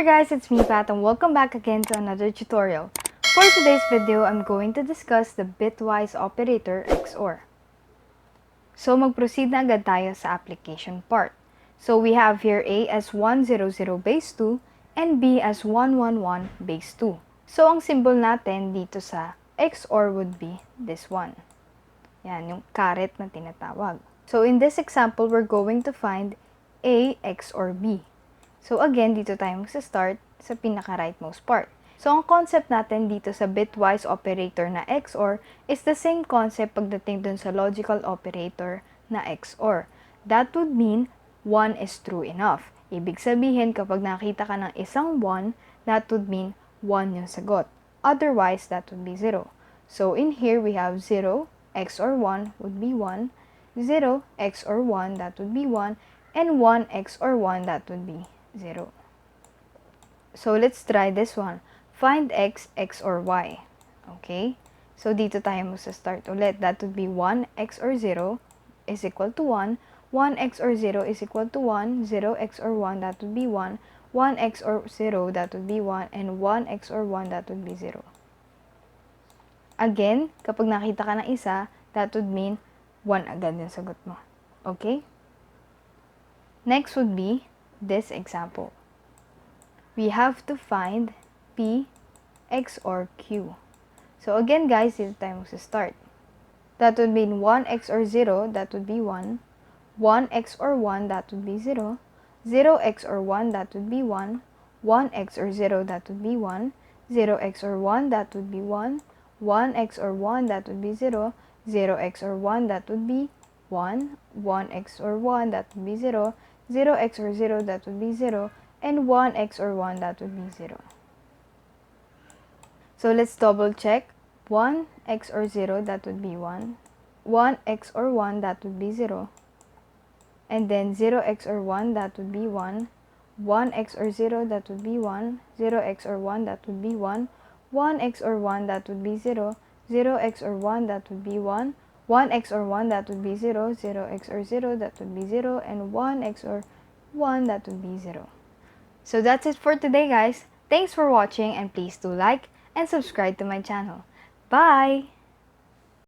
there guys, it's me Pat and welcome back again to another tutorial. For today's video, I'm going to discuss the Bitwise Operator XOR. So mag-proceed na agad tayo sa application part. So we have here A as 100 base 2 and B as 111 base 2. So ang symbol natin dito sa XOR would be this one. Yan, yung caret na tinatawag. So in this example, we're going to find A XOR B. So again, dito tayo magsa-start sa pinaka-rightmost part. So ang concept natin dito sa bitwise operator na XOR is the same concept pagdating dun sa logical operator na XOR. That would mean 1 is true enough. Ibig sabihin, kapag nakita ka ng isang 1, that would mean 1 yung sagot. Otherwise, that would be 0. So in here, we have 0 XOR 1 would be 1, 0 XOR 1 that would be 1, and 1 XOR 1 that would be 0. So let's try this one. Find x XOR y. Okay? So dito tayo magsa-start ulit. That would be 1 XOR 0 is equal to 1. 1 XOR 0 is equal to 1. 0 XOR 1 that would be 1. 1 XOR 0 that would be 1. And 1 XOR 1 that would be 0. Again, kapag nakita ka ng isa, that would mean 1 agad yung sagot mo. Okay? Next would be this example. We have to find P XOR Q. So again guys, dito tayo magsa-start. That would mean 1 XOR 0, that would be 1. 1 XOR 1, that would be 0. 0 XOR 1, that would be 1. 1 XOR 0, that would be 1. 0 XOR 1, that would be 1. 1 XOR 1, that would be 0. 0 XOR 1, that would be 1. 1 XOR 1, that would be 0. 0 XOR 0, that would be 0. And 1 XOR 1, that would be 0. So let's double check. 1 XOR 0, that would be 1. 1 XOR 1, that would be 0. And then 0 XOR 1, that would be 1. 1 XOR 0, that would be 1. 0 XOR 1, that would be 1. 1 XOR 1, that would be 0. 0 XOR 1, that would be 1. 1 XOR 1, that would be 0. 0 XOR 0, that would be 0. And 1 XOR 1, that would be 0. So that's it for today, guys. Thanks for watching and please do like and subscribe to my channel. Bye!